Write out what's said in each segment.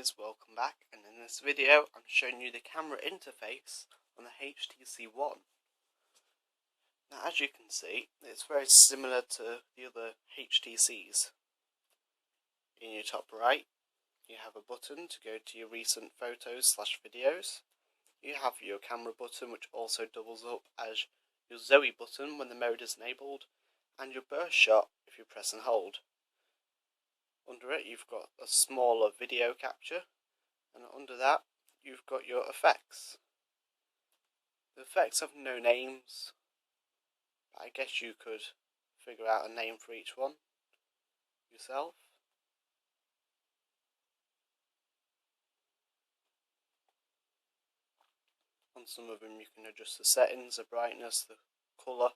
guys, welcome back, and in this video I'm showing you the camera interface on the HTC One. Now as you can see, it's very similar to the other HTCs. In your top right you have a button to go to your recent photos / videos. You have your camera button, which also doubles up as your Zoe button when the mode is enabled, and your burst shot if you press and hold. Under it you've got a smaller video capture, and under that you've got your effects. The effects have no names, but I guess you could figure out a name for each one yourself. On some of them you can adjust the settings, the brightness, the colour.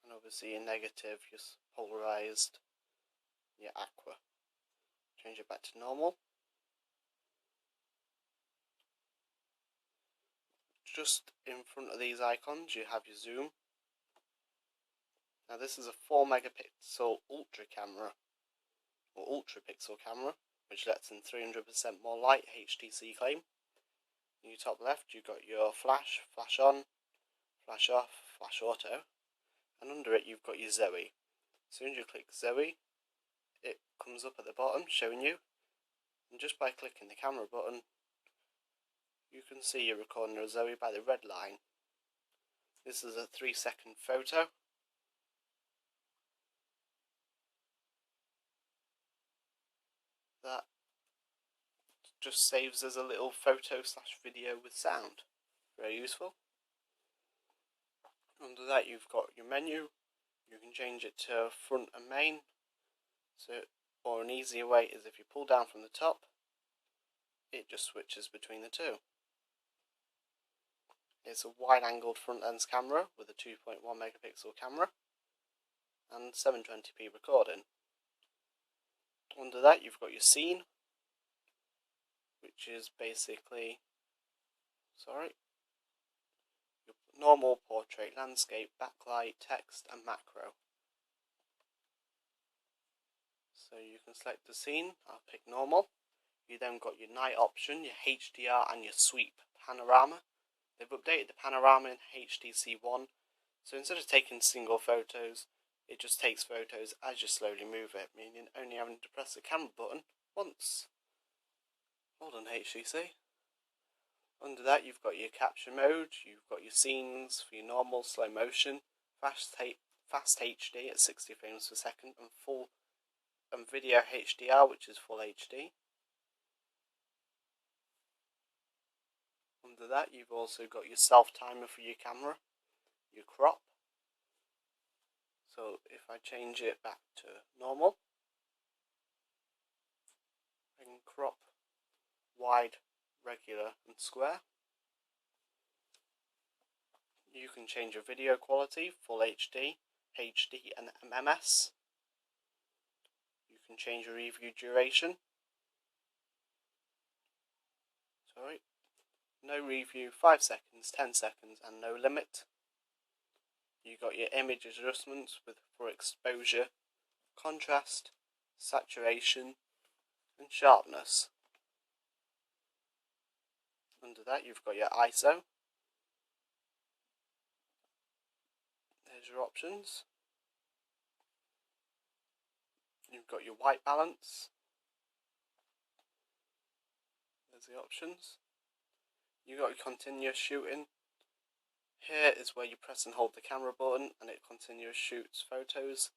And obviously your negative, your polarised, your aqua. Change it back to normal. Just in front of these icons you have your zoom. Now this is a 4 megapixel ultra camera, or ultra pixel camera, which lets in 300% more light, HTC claim. In your top left you've got your flash, flash on, flash off, flash auto, and under it you've got your Zoe. As soon as you click Zoe, it comes up at the bottom showing you, and just by clicking the camera button you can see you're recording a Zoe by the red line. This is a 3-second photo. That just saves as a little photo / video with sound. Very useful. Under that you've got your menu. You can change it to front and main. Or an easier way is if you pull down from the top, it just switches between the two. It's a wide-angled front lens camera with a 2.1 megapixel camera and 720p recording. Under that you've got your scene, which is basically your normal, portrait, landscape, backlight, text and macro. So you can select the scene. I'll pick normal. You then got your night option, your HDR and your sweep panorama. They've updated the panorama in HTC One, so instead of taking single photos, it just takes photos as you slowly move it, meaning only having to press the camera button once. Hold on, HTC. Under that you've got your capture mode, you've got your scenes for your normal, slow motion, fast HD at 60 frames per second, and video HDR, which is full HD. Under that you've also got your self timer for your camera, your crop. So if I change it back to normal, I can crop wide, regular and square. You can change your video quality, full HD, HD and MMS. You can change your review duration. No review, 5 seconds, 10 seconds and no limit. You got your image adjustments for exposure, contrast, saturation and sharpness. Under that you've got your ISO. There's your options. You've got your white balance. There's the options. You've got your continuous shooting. Here is where you press and hold the camera button and it continuous shoots photos.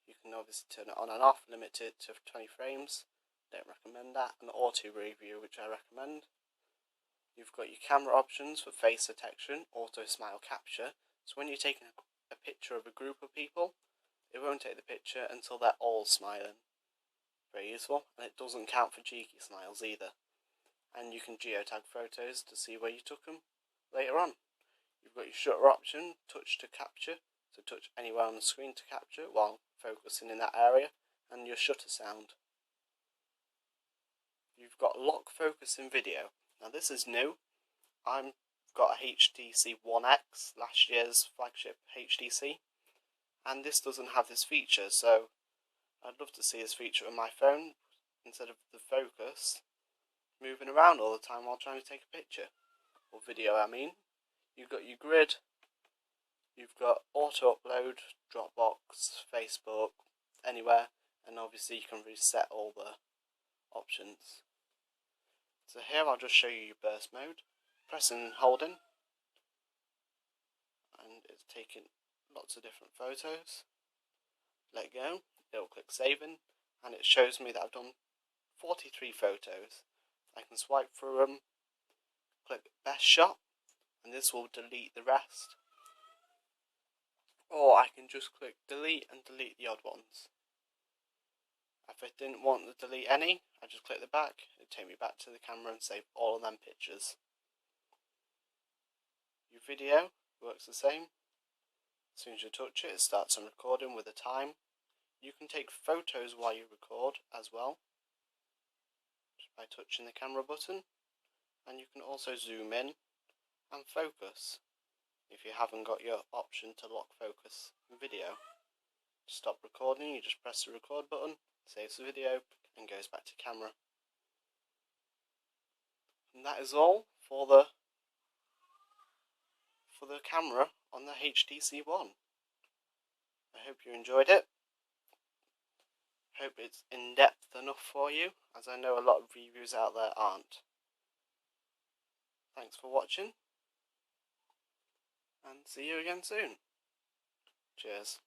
You can obviously turn it on and off, limit it to 20 frames. Don't recommend that. And auto review, which I recommend. You've got your camera options for face detection, auto smile capture. So when you're taking a picture of a group of people, it won't take the picture until they're all smiling. Very useful, and it doesn't count for cheeky smiles either. And you can geotag photos to see where you took them later on. You've got your shutter option, touch to capture, so touch anywhere on the screen to capture while focusing in that area, and your shutter sound. You've got lock focus in video. Now this is new. I've got a HTC One X, last year's flagship HTC, and this doesn't have this feature, so I'd love to see this feature on my phone instead of the focus moving around all the time while trying to take a picture or video. I mean, you've got your grid, you've got auto upload, Dropbox, Facebook, anywhere, and obviously you can reset all the options. So here I'll just show you your burst mode. Pressing and holding, and it's taking lots of different photos. Let go, it'll click saving, and it shows me that I've done 43 photos. I can swipe through them, click best shot, and this will delete the rest. Or I can just click delete and delete the odd ones. If I didn't want to delete any, I just click the back, it'd take me back to the camera and save all of them pictures. Your video works the same. As soon as you touch it, it starts on recording with a time. You can take photos while you record as well, just by touching the camera button, and you can also zoom in and focus if you haven't got your option to lock focus in video. To stop recording, you just press the record button, saves the video, and goes back to camera. And that is all for the camera on the HTC One. I hope you enjoyed it. Hope it's in-depth enough for you, as I know a lot of reviews out there aren't. Thanks for watching, and see you again soon. Cheers.